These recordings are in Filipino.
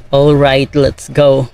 Alright, let's go.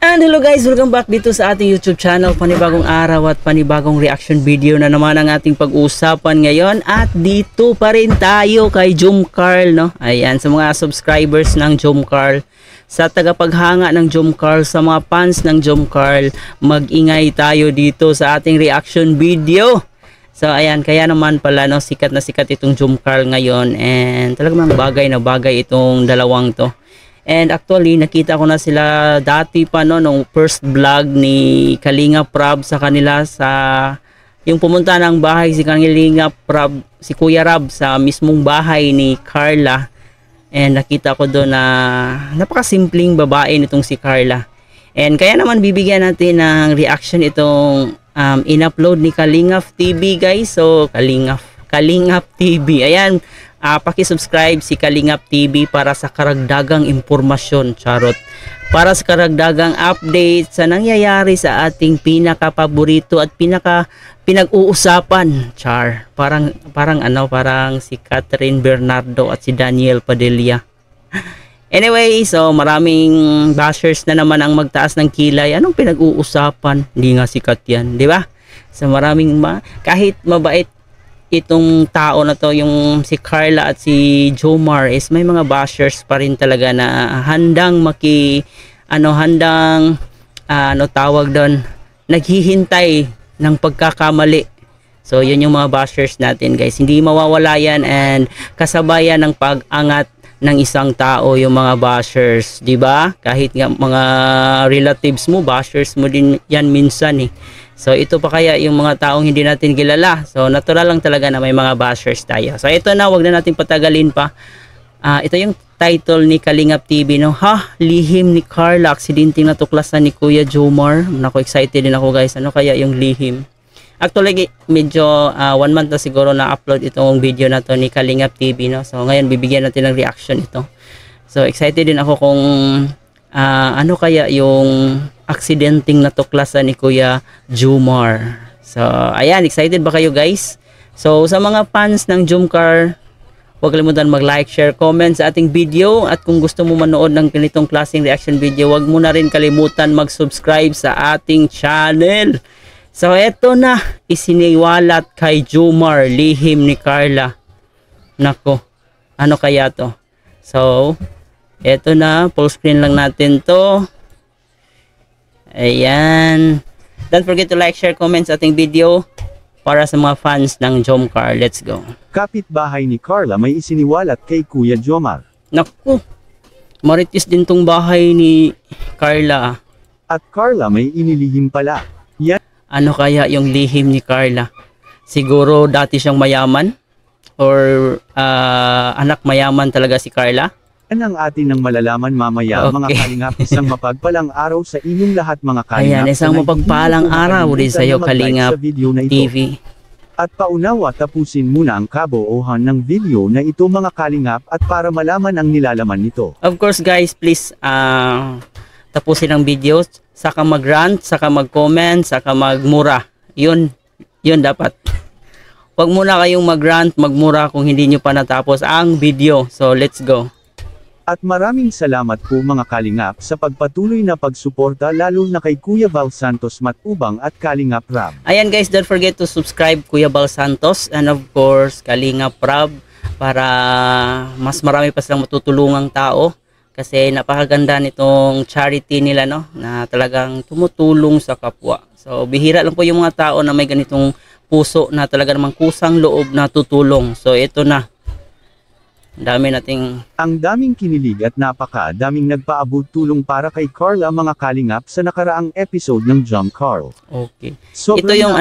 And hello guys, welcome back dito sa ating YouTube channel. Panibagong araw at panibagong reaction video na naman ang ating pag-uusapan ngayon. At dito pa rin tayo kay Jomcarl, no? Ayan, sa mga subscribers ng Jomcarl, sa tagapaghanga ng Jomcarl, sa mga fans ng Jomcarl, mag-ingay tayo dito sa ating reaction video. So ayan, kaya naman pala, no, sikat na sikat itong Jomcarl ngayon. And talagang bagay na bagay itong dalawang to. And actually, nakita ko na sila dati pa, no, nung first vlog ni Kalinga Prab sa kanila, sa yung pumunta ng bahay si Kalinga Prab, si Kuya Rab sa mismong bahay ni Carla. And nakita ko doon na napakasimpleng babae nitong si Carla. And kaya naman bibigyan natin ng reaction itong in-upload ni Kalingap TV, guys. So Kalingap TV, ayan. Paki-subscribe si Kalingap TV para sa karagdagang impormasyon, charot. Para sa karagdagang update sa nangyayari sa ating pinaka-paborito at pinag-uusapan, char. Parang si Catherine Bernardo at si Daniel Padilla. Anyway, so maraming bashers na naman ang magtaas ng kilay. Anong pinag-uusapan? Hindi nga sikat yan, di ba? So maraming kahit mabait itong tao na to, yung si Carla at si Jomar, is may mga bashers pa rin talaga na handang tawag doon, naghihintay ng pagkakamali. So yun yung mga bashers natin, guys. Hindi mawawala yan, and kasabayan ng pag-angat ng isang tao yung mga bashers, di ba? Kahit nga mga relatives mo, bashers mo din yan minsan eh. So ito pa kaya yung mga taong hindi natin kilala. So natural lang talaga na may mga bashers tayo. So ito na, wag na natin patagalin pa. Ito yung title ni Kalingap TV, no? Lihim ni Carla, aksidenteng natuklasan ni Kuya Jomar. Naku, excited din ako, guys. Ano kaya yung lihim? Actually, medyo 1 month na siguro na upload itong video na to ni Kalingap TV, no? So ngayon bibigyan natin ng reaction ito. So excited din ako kung ano kaya yung aksidenteng natuklasan ni Kuya Jomar. So ayan, excited ba kayo, guys? So sa mga fans ng Jomcarl, huwag kalimutan mag-like, share, comment sa ating video. At kung gusto mo manood ng ganitong klaseng reaction video, huwag mo na rin kalimutan mag-subscribe sa ating channel. So eto na, isiniwalat kay Jomar, lihim ni Carla. Nako, ano kaya to? So eto na, full screen lang natin to. Ayan. Don't forget to like, share, comment sa ating video para sa mga fans ng Jomcarl. Let's go. Kapitbahay ni Carla may isiniwalat kay Kuya Jomar. Naku, maritis din tong bahay ni Carla. At Carla may inilihim pala. Yan. Ano kaya yung lihim ni Carla? Siguro dati siyang mayaman? Or anak mayaman talaga si Carla? Yan ang atin ng malalaman mamaya, Okay. mga kalingap. Isang mapagpalang araw sa inyong lahat, mga kalingap. Ayan, isang mapagpalang araw din sa iyo, Kalingap TV. At paunawa, tapusin muna ang kabuuhan ng video na ito, mga kalingap, at para malaman ang nilalaman nito. Of course, guys, please tapusin ang video, saka mag-rant, saka mag-comment, saka magmura. Yun dapat. Huwag muna kayong mag-rant, magmura kung hindi nyo pa natapos ang video. So let's go. At maraming salamat po, mga kalingap, sa pagpatuloy na pagsuporta, lalo na kay Kuya Val Santos Matubang at Kalingap Rab. Ayan, guys, don't forget to subscribe Kuya Val Santos and of course Kalingap Rab, para mas marami pa silang matutulungang tao. Kasi napakaganda nitong charity nila, no, na talagang tumutulong sa kapwa. So bihira lang po yung mga tao na may ganitong puso na talaga namang kusang loob na tutulong. So ito na, ang daming kinilig at napaka-daming nagpaabot tulong para kay Carla, mga kalingap, sa nakaraang episode ng Jomcarl. Okay. Sobrang ito yung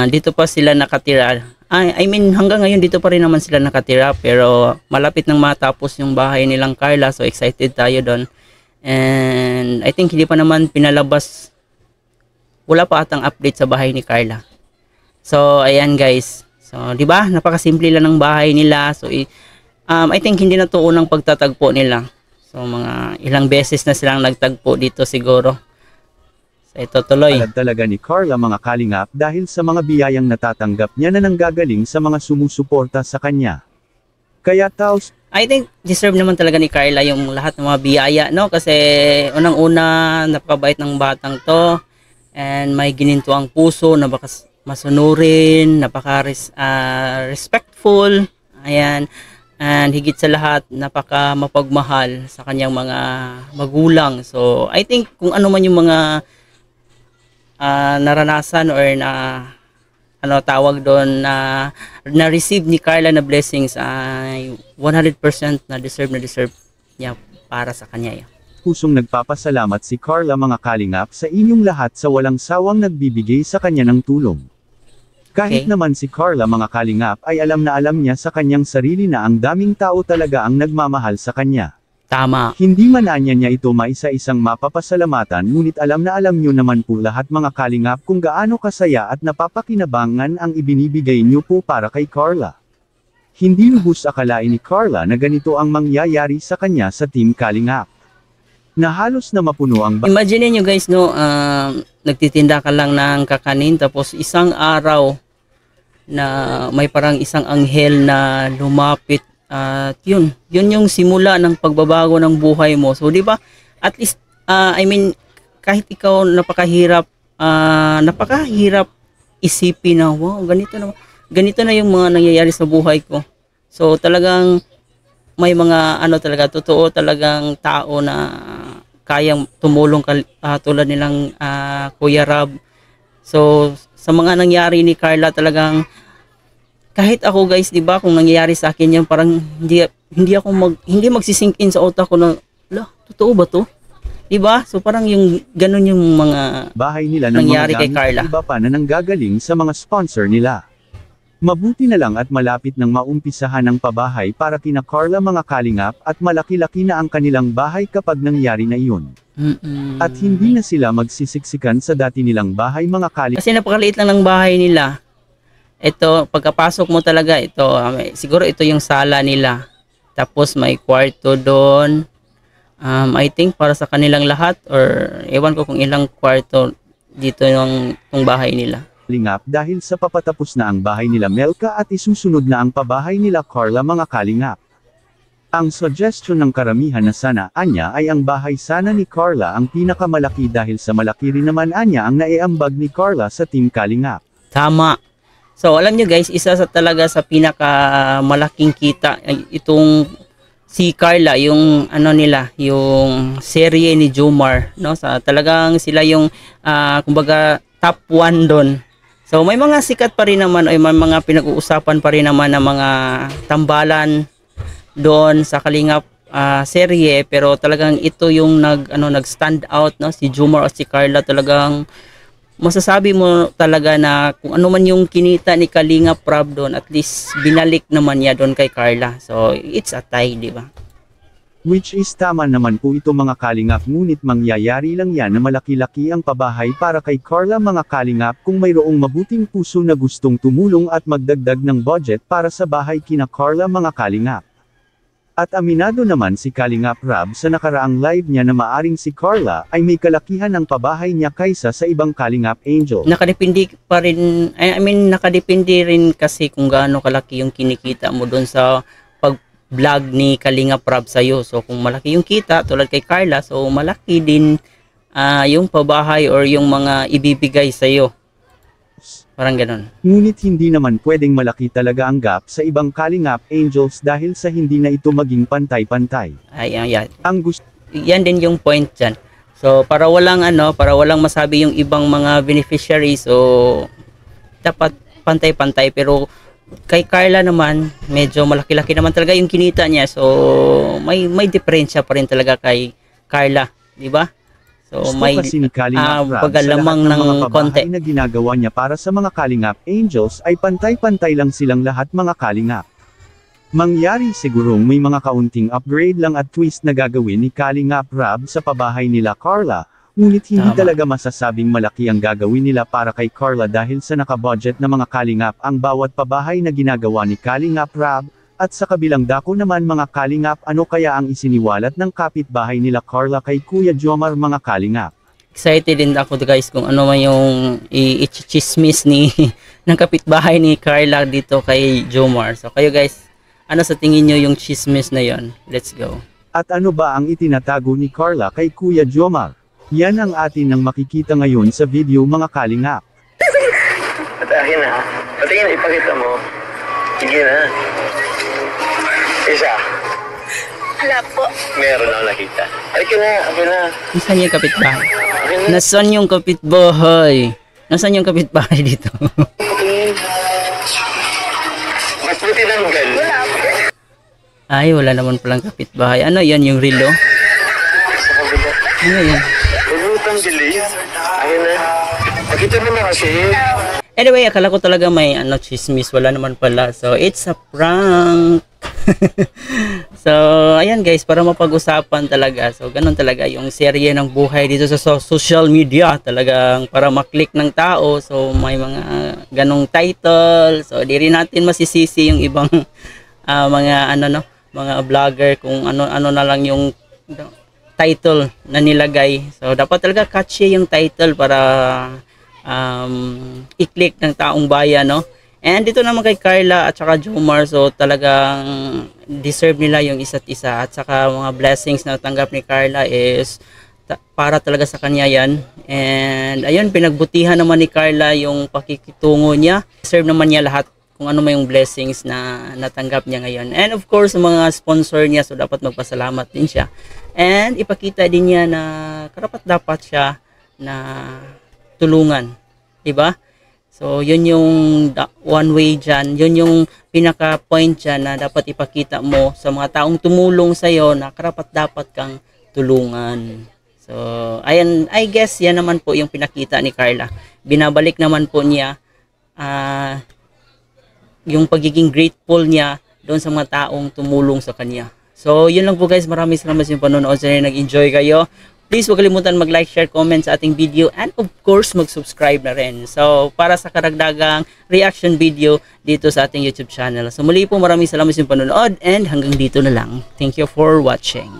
dito pa sila nakatira. I mean, hanggang ngayon dito pa rin naman sila nakatira, pero malapit nang matapos yung bahay nilang Carla. So excited tayo doon. And I think hindi pa naman pinalabas, wala pa atang update sa bahay ni Carla. So ayan, guys. So di ba, napakasimple lang ng bahay nila. So I think hindi na to unang pagtatagpo nila. So mga ilang beses na silang nagtagpo dito siguro. So ito tuloy. Alam talaga ni Carla, mga kalingap, dahil sa mga biyayang natatanggap niya na nanggagaling sa mga sumusuporta sa kanya. Kaya taos, I think deserve naman talaga ni Carla yung lahat ng mga biyaya, no? Kasi unang-una, napakabait ng batang to and may gininto ang puso, masunurin, respectful. Ayan. And higit sa lahat, napaka mapagmahal sa kanyang mga magulang. So, I think kung ano man yung mga naranasan or tawag doon na receive ni Carla na blessings ay 100% na deserve niya para sa kanya. pusong nagpapasalamat si Carla mga kalingap sa inyong lahat sa walang sawang nagbibigay sa kanya ng tulong. Kahit Okay. naman si Carla mga kalingap ay alam na alam niya sa kanyang sarili na ang daming tao talaga ang nagmamahal sa kanya. Tama. Hindi man anya niya ito maisa-isang mapapasalamatan ngunit alam na alam niyo naman po lahat mga kalingap kung gaano kasaya at napapakinabangan ang ibinibigay niyo po para kay Carla. Hindi lubos akalain ni Carla na ganito ang mangyayari sa kanya sa Team Kalingap. Na halos na mapuno ang Imagine niyo guys, no, nagtitinda ka lang ng kakanin tapos isang araw na may parang isang anghel na lumapit at yun yung simula ng pagbabago ng buhay mo. So, di ba? At least, kahit ikaw napakahirap isipin na, wow, ganito na yung mga nangyayari sa buhay ko. So, talagang may mga, totoo talagang tao na kayang tumulong tulad nilang Kuya Rab. So, sa mga nangyari ni Carla talagang kahit ako guys, 'di ba, kung nangyayari sa akin 'yan, parang hindi magsisink in sa utak ko na, totoo ba 'to? 'Di ba? So parang yung ganun yung mga bahay nila ng nangyari mga kay Carla. iba pa na nanggagaling sa mga sponsor nila. Mabuti na lang at malapit nang maumpisahan ang pabahay para kina Carla mga kalingap at malaki-laki na ang kanilang bahay kapag nangyari na iyon. At hindi na sila magsisiksikan sa dati nilang bahay mga kalingap. Kasi napakaliit lang ng bahay nila. Ito, pagkapasok mo talaga, siguro ito yung sala nila. Tapos may kwarto doon. I think para sa kanilang lahat or ewan ko kung ilang kwarto dito yung bahay nila. Kalingap dahil sa papatapos na ang bahay nila Melka at isusunod na ang pabahay nila Carla mga kalingap. Ang suggestion ng karamihan na sana anya ay ang bahay sana ni Carla ang pinakamalaki dahil sa malaki rin naman anya ang naiambag ni Carla sa Team Kalingap. Tama. So, alam nyo guys, isa sa talaga sa pinakamalaking kita, itong si Carla, yung yung serye ni Jomar, no? Talagang sila yung, kumbaga, top 1 doon. So, may mga sikat pa rin naman, may mga pinag-uusapan pa rin naman ng mga tambalan doon sa Kalingap serye, pero talagang ito yung nag-stand out, no? Si Jomar o si Carla talagang masasabi mo talaga na kung ano man yung kinita ni Kalingap Rab doon, at least binalik naman niya doon kay Carla. So, it's a tie, di ba? Which is tama naman po ito mga kalingap ngunit mangyayari lang yan na malaki-laki ang pabahay para kay Carla mga kalingap kung mayroong mabuting puso na gustong tumulong at magdagdag ng budget para sa bahay kina Carla mga kalingap. At aminado naman si Kalingap Rab sa nakaraang live niya na maaring si Carla ay may kalakihan ng pabahay niya kaysa sa ibang Kalingap Angel. Nakadepende pa rin, nakadepende rin kasi kung gaano kalaki yung kinikita mo doon sa pag-vlog ni Kalingap Rab sa'yo. So kung malaki yung kita, tulad kay Carla, so malaki din yung pabahay or yung mga ibibigay sa'yo. Parang ganun. Ngunit hindi naman pwedeng malaki talaga ang gap sa ibang Kalingap Angels dahil sa hindi na ito maging pantay-pantay. Ang gusto yan din yung point dyan. So para walang masabi yung ibang mga beneficiaries, so dapat pantay-pantay, pero kay Carla naman medyo malaki-laki naman talaga yung kinita niya, so may diferensya pa rin talaga kay Carla, di ba? So may kasi ni Kalingap Rab pagalamang sa lahat ng mga konti pabahay na ginagawa niya para sa mga Kalingap Angels ay pantay-pantay lang silang lahat mga Kalingap. Mangyari sigurong may mga kaunting upgrade lang at twist na gagawin ni Kalingap Rab sa pabahay nila Carla, ngunit hindi talaga masasabing malaki ang gagawin nila para kay Carla dahil sa nakabudget na mga Kalingap ang bawat pabahay na ginagawa ni Kalingap Rab. At sa kabilang dako naman mga Kalingap, ano kaya ang isiniwalat ng kapitbahay nila Carla kay Kuya Jomar mga Kalingap? Excited din ako guys kung ano man yung i-chismis ng kapitbahay ni Carla dito kay Jomar. So kayo guys, Ano sa tingin nyo yung chismis na yon? Let's go. At ano ba ang itinatago ni Carla kay Kuya Jomar? Yan ang atin nang makikita ngayon sa video mga kalingap. At akin na. Patingin, ipakita mo. Sige na. Isa. Wala po. Meron ako nakita. Akin na, akin na. Nasaan yung kapitbahay? Akin na. Nasaan yung kapitbahay? Nasaan yung kapitbahay dito? Patingin. Mas puti ng gal. Wala po. Ay, wala naman palang kapitbahay. Ano yan, yung relo? Sa kabila. Ano yan? Huwag mo itang delay. Akin na. Pakita mo na kasi. Anyway, akala ko talaga may chismis. Wala naman pala. So, it's a prank. So, ayan guys, para mapag-usapan talaga. So, ganun talaga yung serye ng buhay dito sa social media. Talagang para maklik ng tao. So, may mga ganong title. So, di rin natin masisisi yung ibang mga vlogger kung ano na lang yung title na nilagay. So, dapat talaga catchy yung title para i-click ng taong bayan, no? And dito naman kay Carla at saka Jomar, so talagang deserve nila yung isa't isa. At saka mga blessings na natanggap ni Carla is para talaga sa kanya yan. And ayun, pinagbutihan naman ni Carla yung pakikitungo niya. Deserve naman niya lahat kung ano may yung blessings na natanggap niya ngayon. And of course, mga sponsor niya, so dapat magpasalamat din siya. And ipakita din niya na karapat dapat siya na tulungan. Diba? So, yun yung one way dyan. Yun yung pinaka-point dyan na dapat ipakita mo sa mga taong tumulong sa'yo na karapat dapat kang tulungan. So, ayan, I guess yan naman po yung pinakita ni Carla. Binabalik naman po niya yung pagiging grateful niya doon sa mga taong tumulong sa kanya. So, yun lang po guys. Maraming salamat sa panonood. Sana nag-enjoy kayo. Please huwag kalimutan mag-like, share, comment sa ating video, and of course mag-subscribe na rin. So, para sa karagdagang reaction video dito sa ating YouTube channel. So, muli po maraming salamat sa panonood and hanggang dito na lang. Thank you for watching.